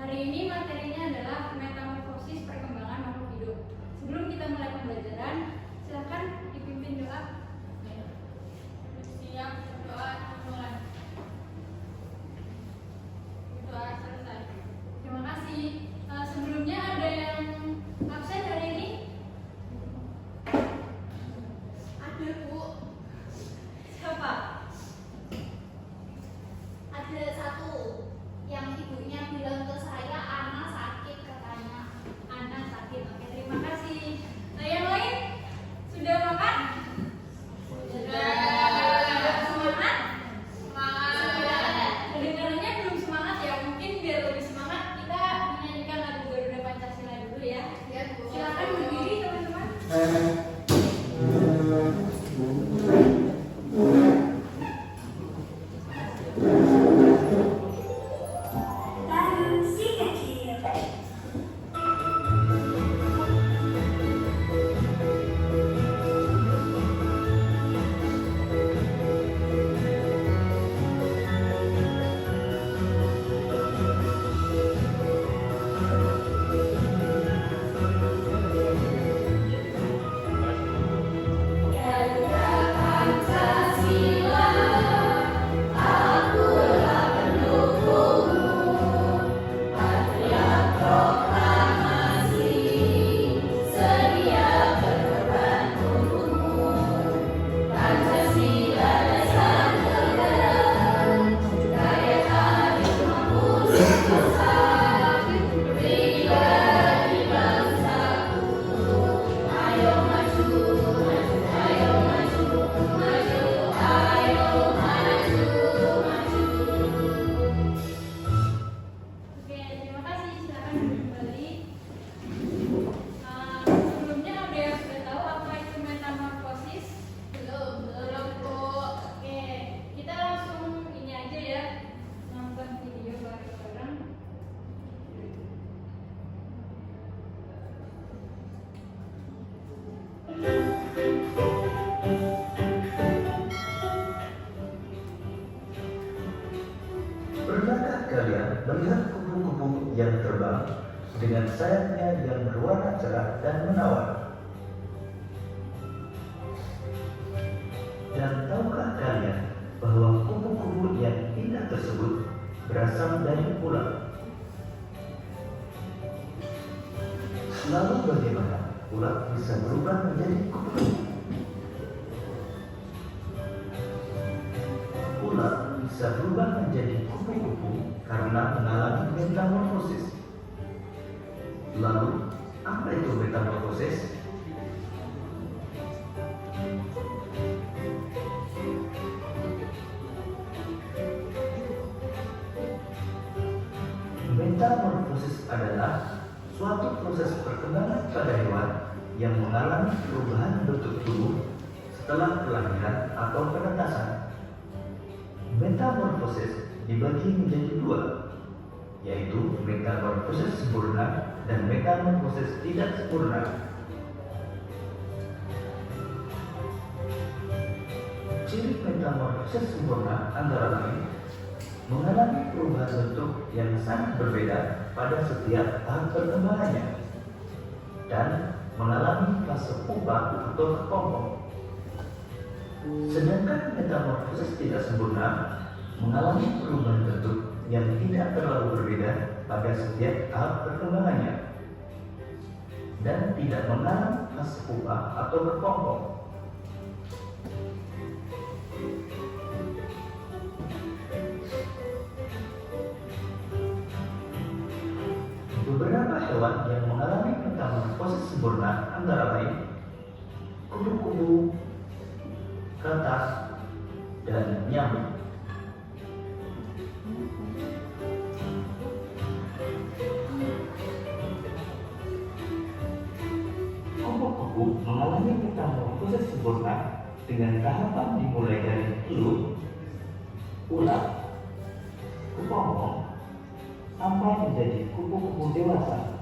Hari ini materinya adalah metamorfosis perkembangan makhluk hidup. Sebelum kita mulai pembelajaran, silakan dipimpin doa. Siap, doa mulai. Doa selesai. Terima kasih. Sebelumnya ada yang absen hari ini? Ada, Bu. Siapa? Ada satu yang ibunya bilang ke saya, Ana sakit katanya. Ana sakit. Oke, terima kasih. Yang lain sudah makan? Sudah. Semangat? Semangat. Kedengarannya belum semangat ya. Mungkin biar lebih semangat kita menyanyikan lagu Garuda Pancasila dulu ya. Ya, Bu. Silakan berdiri teman-teman. Lalu si kecil. Garuda Pancasila, akulah pendukungmu. Patriot proklamasi, sedia berkorban untukmu. Pancasila dasar negara, daya tarik mampu sukses. Pribadi bangsaku, ayo maju, maju, ayo maju, maju, ayo maju, maju. Oke, terima kasih. Silakan duduk kembali. Sebelumnya ada yang sudah tahu apa itu metamorfosis? Belum, Bu. Oke, kita langsung ini aja ya, nonton video bareng-bareng. Pernahkah kalian melihat kupu-kupu yang terbang dengan sayapnya yang berwarna cerah dan menawan? Dan tahukah kalian bahwa kupu-kupu yang indah tersebut berasal dari ulat? Lalu bagaimana ulat bisa berubah menjadi kupu-kupu? Ulat bisa berubah menjadi kupu-kupu karena mengalami metamorfosis. Lalu, apa itu metamorfosis? Metamorfosis adalah suatu proses perkembangan pada hewan yang mengalami perubahan bentuk tubuh setelah kelahiran atau penetasan. Metamorfosis dibagi menjadi dua, yaitu metamorfosis sempurna dan metamorfosis tidak sempurna. Ciri metamorfosis sempurna antara lain mengalami perubahan bentuk yang sangat berbeda pada setiap tahap perkembangannya dan mengalami fase pupa atau kepompong. Sedangkan metamorfosis tidak sempurna mengalami perubahan bentuk yang tidak terlalu berbeda pada setiap tahap perkembangannya dan tidak mengalami fase pupa atau berpompong. Beberapa hewan yang mengalami metamorfosis sempurna antara lain kupu-kupu, katak, dan nyamuk. Kupu-kupu mengalami metamorfosis sempurna dengan tahapan dimulai dari telur, ulat, kepompong, sampai menjadi kupu-kupu dewasa.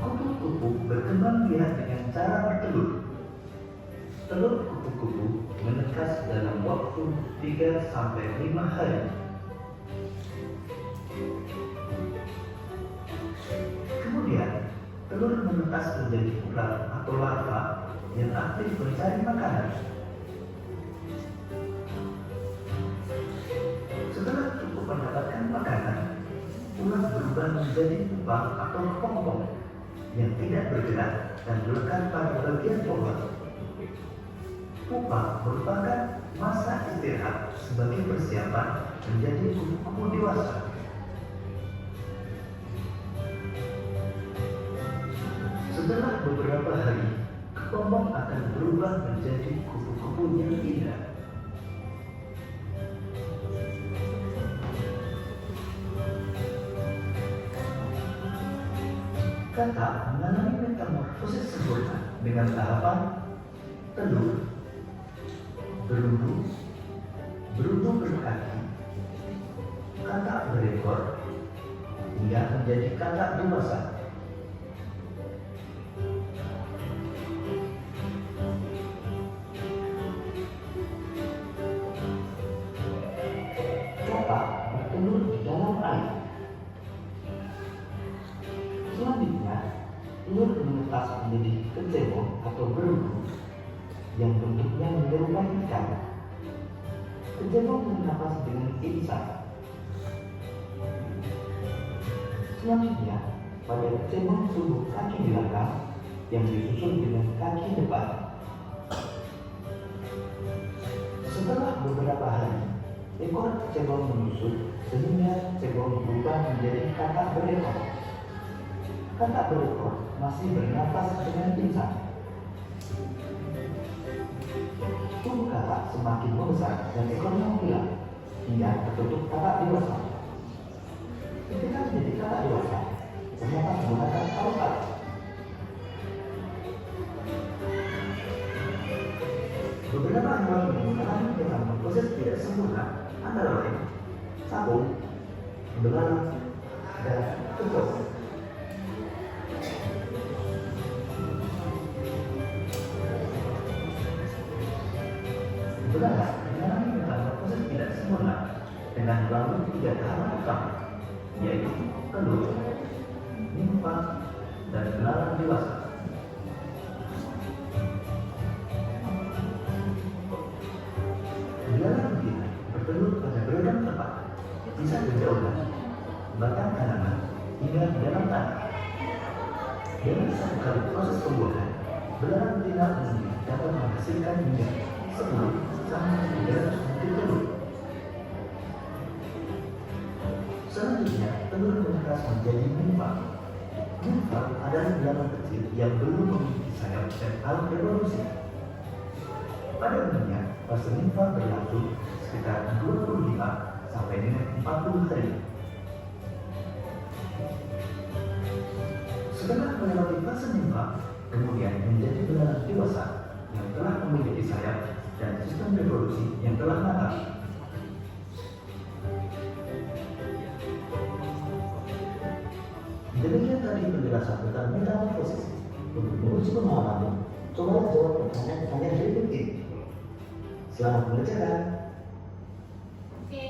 Kupu-kupu berkembang biak dengan cara bertelur. Telur kupu-kupu menetas dalam waktu 3-5 hari. Kemudian, telur menetas menjadi ular atau larva yang aktif mencari makanan. Setelah cukup mendapatkan makanan, ular berubah menjadi pupa atau kepompong yang tidak bergerak dan melekat pada bagian pohon. Pupa merupakan masa istirahat sebagai persiapan menjadi kupu-kupu dewasa. Setelah beberapa hari, kepompong akan berubah menjadi kupu-kupu yang indah. Kakak mengalami metamorfosis sempurna dengan tahapan telur, beruntung, beruntung berkaki, kakak berekor, hingga menjadi kakak dewasa. Kakak bertelur di dalam air. Selanjutnya, telur menetas menjadi kecebong atau beruntung yang bentuknya menyerupai ikan. Kecebong bernapas dengan insang. Selanjutnya, pada kecebong tumbuh kaki belakang yang disusul dengan kaki depan. Setelah beberapa hari, ekor kecebong menyusut sehingga kecebong berubah menjadi kakak berekor. Kakak berekor masih bernapas dengan insang. Tubuh kakak semakin membesar dan ekornya menghilang hingga tertutup kakak dewasa. Ketika menjadi kakak dewasa, ternyata menggunakan paruh. Beberapa hewan yang mengalami metamorfosis tidak sempurna antara lain sabung, belalang, dan kecoa. Belalang mengalami metamorfosis tidak sempurna dengan melalui 3 tahapan utama, yaitu telur, nimfa, dan belalang dewasa. Belalang betina bertelur pada beragam tempat, bisa berjauhan, batang tanaman, hingga di dalam tanah. Dengan satu kali proses pembuahan, belalang betina umumnya dapat menghasilkan hingga 10-300 butir telur. Selanjutnya, telur menetas menjadi nimfa. Nimfa adalah belalang kecil yang belum memiliki sayap dan alat reproduksi. Pada umumnya, fase nimfa berlangsung sekitar 25 sampai dengan 40 hari. Setelah melewati fase nimfa, kemudian menjadi belalang dewasa yang telah memiliki sayap dan sistem reproduksi yang telah matang. Demikian tadi penjelasan tentang metamorfosis. Untuk menguji pemahamanmu, coba jawab pertanyaan-pertanyaan berikut ini. Selamat mengerjakan. Oke.